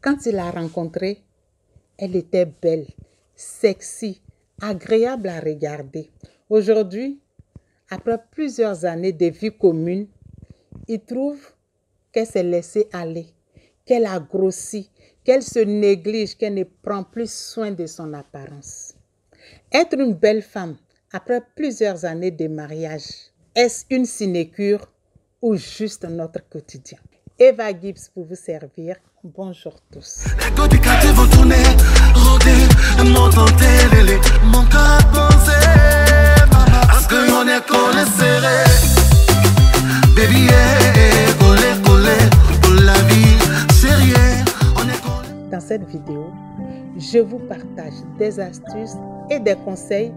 Quand il l'a rencontrée, elle était belle, sexy, agréable à regarder. Aujourd'hui, après plusieurs années de vie commune, il trouve qu'elle s'est laissée aller, qu'elle a grossi, qu'elle se néglige, qu'elle ne prend plus soin de son apparence. Être une belle femme après plusieurs années de mariage, est-ce une sinécure ou juste notre quotidien? Eva Gibbs pour vous servir. Bonjour tous. Les gars du quartier vont tourner, rôder, m'entendre, mon cœur pensé, parce que on est collé serré. Baby, collé, collé, pour la vie, sérieux, on est collé. Dans cette vidéo, je vous partage des astuces et des conseils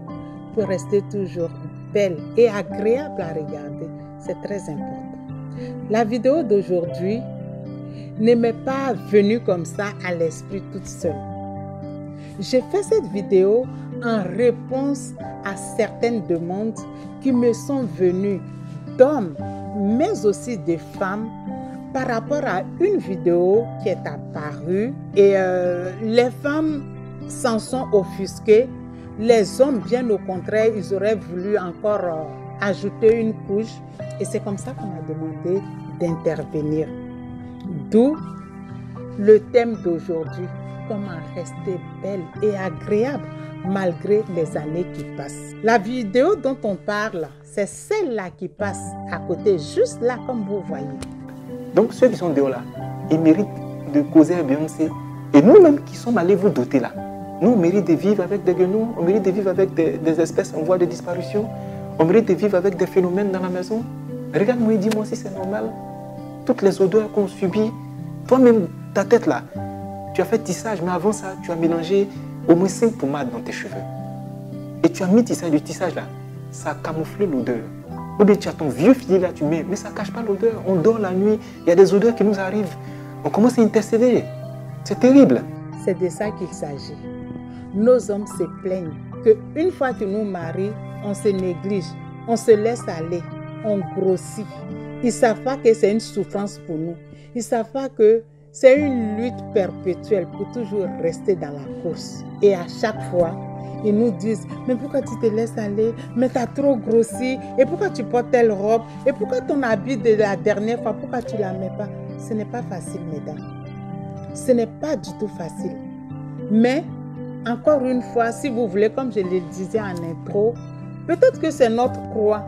pour rester toujours belle et agréable à regarder. C'est très important. La vidéo d'aujourd'hui ne m'est pas venue comme ça à l'esprit toute seule. J'ai fait cette vidéo en réponse à certaines demandes qui me sont venues d'hommes, mais aussi de femmes, par rapport à une vidéo qui est apparue et les femmes s'en sont offusquées. Les hommes, bien au contraire, ils auraient voulu encore ajouter une couche et c'est comme ça qu'on m'a demandé d'intervenir. D'où le thème d'aujourd'hui, comment rester belle et agréable malgré les années qui passent. La vidéo dont on parle, c'est celle-là qui passe à côté, juste là comme vous voyez. Donc ceux qui sont dehors là, ils méritent de causer à Beyoncé. Et nous-mêmes qui sommes allés vous doter là, nous on mérite de vivre avec des guenons, on mérite de vivre avec des espèces en voie de disparition, on mérite de vivre avec des phénomènes dans la maison. Regarde-moi et dis-moi si c'est normal. Toutes les odeurs qu'on subit, toi-même, ta tête là, tu as fait tissage, mais avant ça, tu as mélangé au moins 5 pommades dans tes cheveux. Et tu as mis du tissage là, ça a camouflé l'odeur. Ou bien tu as ton vieux fil là, tu mets, mais ça ne cache pas l'odeur. On dort la nuit, il y a des odeurs qui nous arrivent. On commence à intercéder. C'est terrible. C'est de ça qu'il s'agit. Nos hommes se plaignent qu'une fois que nous marions, on se néglige, on se laisse aller, on grossit. Ils ne savent pas que c'est une souffrance pour nous. Ils ne savent pas que c'est une lutte perpétuelle pour toujours rester dans la course. Et à chaque fois, ils nous disent, mais pourquoi tu te laisses aller? Mais tu as trop grossi. Et pourquoi tu portes telle robe? Et pourquoi ton habit de la dernière fois, pourquoi tu ne la mets pas? Ce n'est pas facile, mesdames. Ce n'est pas du tout facile. Mais, encore une fois, si vous voulez, comme je le disais en intro, peut-être que c'est notre croix.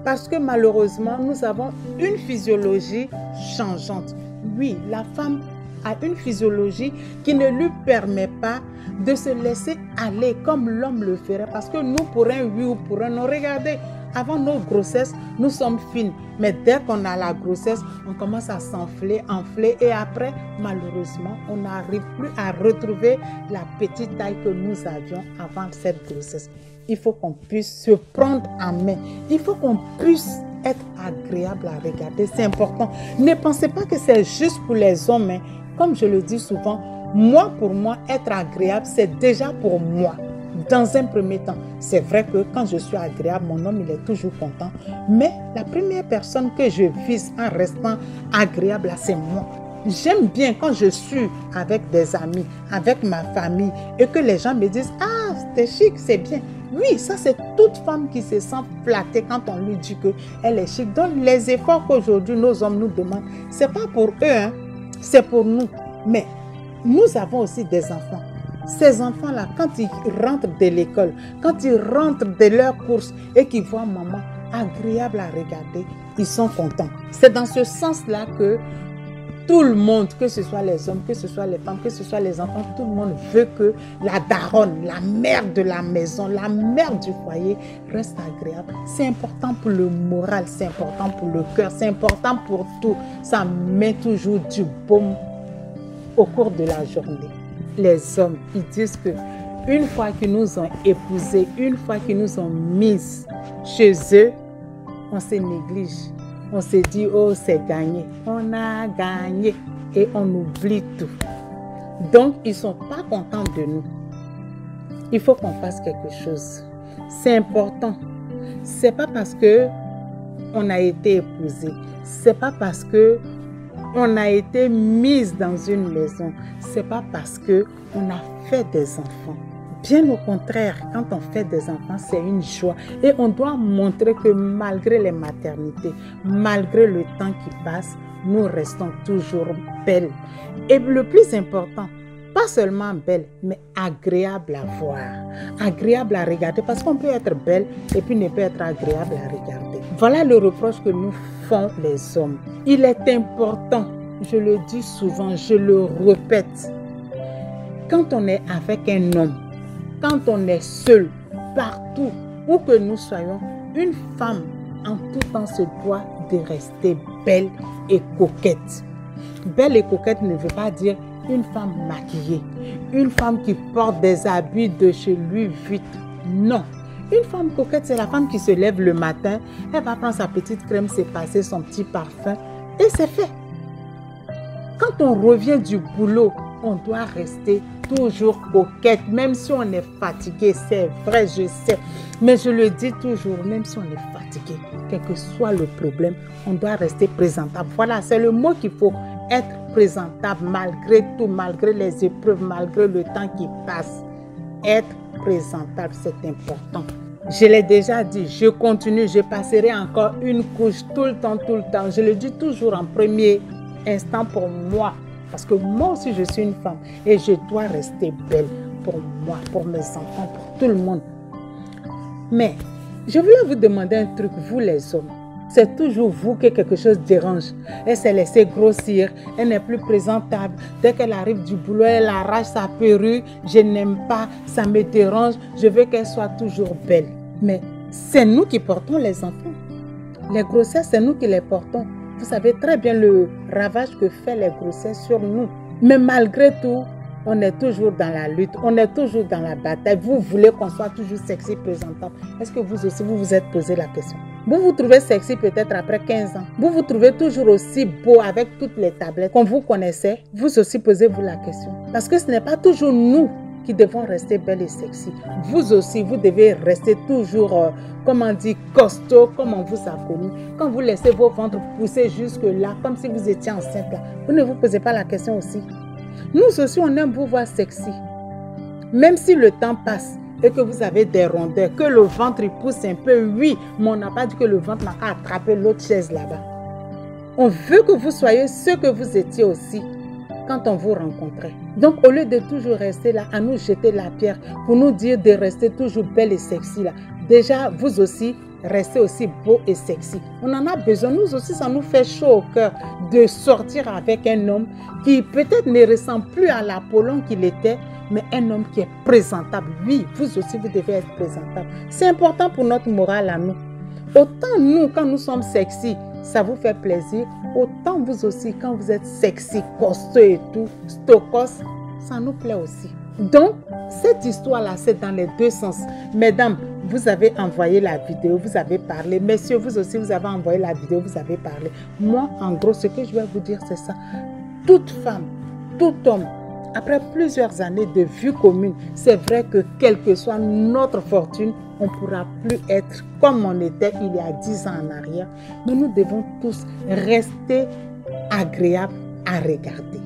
Parce que malheureusement, nous avons une physiologie changeante. Oui, la femme a une physiologie qui ne lui permet pas de se laisser aller comme l'homme le ferait. Parce que nous, pour un oui ou pour un non, regardez, avant nos grossesses, nous sommes fines. Mais dès qu'on a la grossesse, on commence à s'enfler, enfler. Et après, malheureusement, on n'arrive plus à retrouver la petite taille que nous avions avant cette grossesse. Il faut qu'on puisse se prendre en main. Il faut qu'on puisse être agréable à regarder. C'est important. Ne pensez pas que c'est juste pour les hommes. Hein. Comme je le dis souvent, moi, pour moi, être agréable, c'est déjà pour moi. Dans un premier temps, c'est vrai que quand je suis agréable, mon homme, il est toujours content. Mais la première personne que je vise en restant agréable, c'est moi. J'aime bien quand je suis avec des amis, avec ma famille, et que les gens me disent « Ah, c'est chic, c'est bien ». Oui, ça c'est toute femme qui se sent flattée quand on lui dit qu'elle est chic. Donc les efforts qu'aujourd'hui nos hommes nous demandent, ce n'est pas pour eux, hein, c'est pour nous. Mais nous avons aussi des enfants. Ces enfants-là, quand ils rentrent de l'école, quand ils rentrent de leur course et qu'ils voient maman agréable à regarder, ils sont contents. C'est dans ce sens-là que tout le monde, que ce soit les hommes, que ce soit les femmes, que ce soit les enfants, tout le monde veut que la daronne, la mère de la maison, la mère du foyer reste agréable. C'est important pour le moral, c'est important pour le cœur, c'est important pour tout. Ça met toujours du baume au cours de la journée. Les hommes, ils disent que une fois qu'ils nous ont épousés, une fois qu'ils nous ont mises chez eux, on se néglige. On se dit, oh, c'est gagné. On a gagné. Et on oublie tout. Donc, ils ne sont pas contents de nous. Il faut qu'on fasse quelque chose. C'est important. Ce n'est pas parce qu'on a été épousé. Ce n'est pas parce on a été mise dans une maison, c'est pas parce que on a fait des enfants. Bien au contraire, quand on fait des enfants, c'est une joie. Et on doit montrer que malgré les maternités, malgré le temps qui passe, nous restons toujours belles. Et le plus important, pas seulement belle, mais agréable à voir, agréable à regarder, parce qu'on peut être belle et puis ne pas être agréable à regarder. Voilà le reproche que nous font les hommes. Il est important, je le dis souvent, je le répète, quand on est avec un homme, quand on est seul, partout où que nous soyons, une femme en tout temps se doit de rester belle et coquette. Belle et coquette ne veut pas dire une femme maquillée, une femme qui porte des habits de chez Louis Vuitton. Non. Une femme coquette, c'est la femme qui se lève le matin, elle va prendre sa petite crème, se passer son petit parfum et c'est fait. Quand on revient du boulot, on doit rester toujours coquette, même si on est fatigué, c'est vrai, je sais. Mais je le dis toujours, même si on est fatigué, quel que soit le problème, on doit rester présentable. Voilà, c'est le mot qu'il faut, être présentable malgré tout, malgré les épreuves, malgré le temps qui passe. Être présentable, c'est important. Je l'ai déjà dit, je continue, je passerai encore une couche tout le temps. Je le dis toujours en premier instant pour moi. Parce que moi aussi, je suis une femme et je dois rester belle pour moi, pour mes enfants, pour tout le monde. Mais je voulais vous demander un truc, vous les hommes. C'est toujours vous que quelque chose dérange. Elle s'est laissée grossir, elle n'est plus présentable. Dès qu'elle arrive du boulot, elle arrache sa perruque. Je n'aime pas, ça me dérange. Je veux qu'elle soit toujours belle. Mais c'est nous qui portons les enfants. Les grossesses, c'est nous qui les portons. Vous savez très bien le ravage que fait les grossesses sur nous. Mais malgré tout, on est toujours dans la lutte, on est toujours dans la bataille. Vous voulez qu'on soit toujours sexy, présentable. Est-ce que vous aussi, vous vous êtes posé la question? Vous vous trouvez sexy peut-être après 15 ans. Vous vous trouvez toujours aussi beau avec toutes les tablettes qu'on vous connaissait. Vous aussi, posez-vous la question. Parce que ce n'est pas toujours nous qui devons rester belles et sexy. Vous aussi, vous devez rester toujours, comme on dit, costaud, comme on vous a connu. Quand vous laissez vos ventres pousser jusque là, comme si vous étiez enceinte là, vous ne vous posez pas la question aussi. Nous aussi, on aime vous voir sexy. Même si le temps passe et que vous avez des rondeurs, que le ventre il pousse un peu, oui, mais on n'a pas dit que le ventre n'a pas attrapé l'autre chaise là-bas. On veut que vous soyez ce que vous étiez aussi quand on vous rencontrait. Donc, au lieu de toujours rester là, à nous jeter la pierre, pour nous dire de rester toujours belle et sexy là, déjà, vous aussi, restez aussi beau et sexy. On en a besoin. Nous aussi, ça nous fait chaud au cœur de sortir avec un homme qui peut-être ne ressemble plus à l'Apollon qu'il était, mais un homme qui est présentable. Oui, vous aussi, vous devez être présentable. C'est important pour notre morale à nous. Autant nous, quand nous sommes sexy, ça vous fait plaisir, autant vous aussi, quand vous êtes sexy, costaud et tout, stokos, ça nous plaît aussi. Donc, cette histoire-là, c'est dans les deux sens. Mesdames, vous avez envoyé la vidéo, vous avez parlé. Messieurs, vous aussi, vous avez envoyé la vidéo, vous avez parlé. Moi, en gros, ce que je vais vous dire, c'est ça. Toute femme, tout homme, après plusieurs années de vue commune, c'est vrai que quelle que soit notre fortune, on ne pourra plus être comme on était il y a 10 ans en arrière. Mais nous devons tous rester agréables à regarder.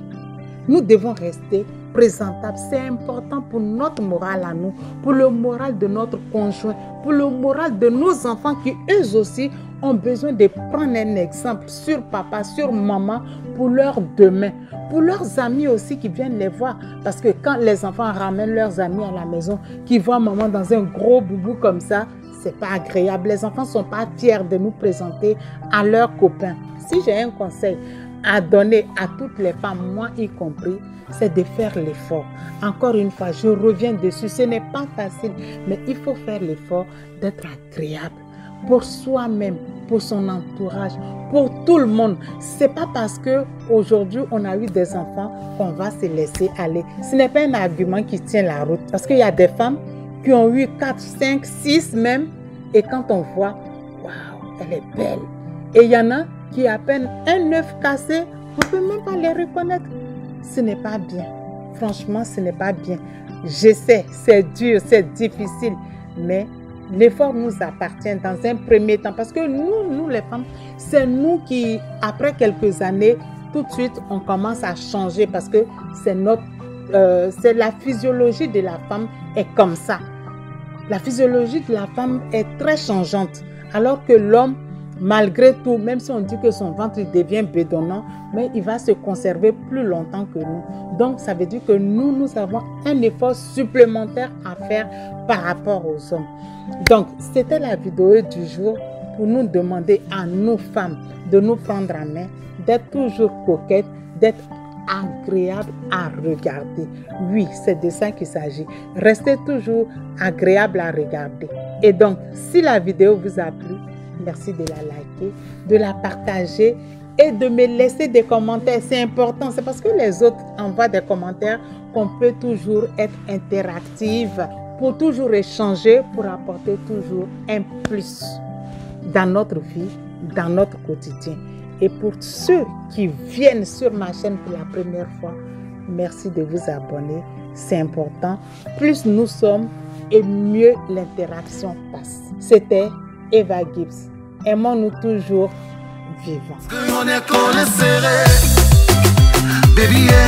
Nous devons rester présentables. C'est important pour notre morale à nous, pour le moral de notre conjoint, pour le moral de nos enfants qui eux aussi ont besoin de prendre un exemple sur papa, sur maman pour leur demain. Pour leurs amis aussi qui viennent les voir. Parce que quand les enfants ramènent leurs amis à la maison, qui voient maman dans un gros boubou comme ça, c'est pas agréable. Les enfants ne sont pas fiers de nous présenter à leurs copains. Si j'ai un conseil à donner à toutes les femmes, moi y compris, c'est de faire l'effort. Encore une fois, je reviens dessus. Ce n'est pas facile, mais il faut faire l'effort d'être agréable pour soi-même, pour son entourage, pour tout le monde. C'est pas parce que aujourd'hui on a eu des enfants qu'on va se laisser aller. Ce n'est pas un argument qui tient la route. Parce qu'il y a des femmes qui ont eu 4, 5, 6 même. Et quand on voit, waouh, elle est belle. Et il y en a qui à peine un œuf cassé, on ne peut même pas les reconnaître. Ce n'est pas bien. Franchement, ce n'est pas bien. Je sais, c'est dur, c'est difficile. Mais l'effort nous appartient dans un premier temps parce que nous les femmes, c'est nous qui, après quelques années, tout de suite, on commence à changer parce que c'est la physiologie de la femme est comme ça. La physiologie de la femme est très changeante. Alors que l'homme, malgré tout, même si on dit que son ventre devient bédonnant, mais il va se conserver plus longtemps que nous. Donc, ça veut dire que nous avons un effort supplémentaire à faire par rapport aux hommes. Donc, c'était la vidéo du jour pour nous demander à nous femmes de nous prendre en main, d'être toujours coquettes, d'être agréable à regarder. Oui, c'est de ça qu'il s'agit. Restez toujours agréable à regarder. Et donc, si la vidéo vous a plu, merci de la liker, de la partager et de me laisser des commentaires. C'est important. C'est parce que les autres envoient des commentaires qu'on peut toujours être interactive, pour toujours échanger, pour apporter toujours un plus dans notre vie, dans notre quotidien. Et pour ceux qui viennent sur ma chaîne pour la première fois, merci de vous abonner. C'est important. Plus nous sommes et mieux l'interaction passe. C'était Eva Gibbs. Aimons-nous toujours vivants. Baby, yeah.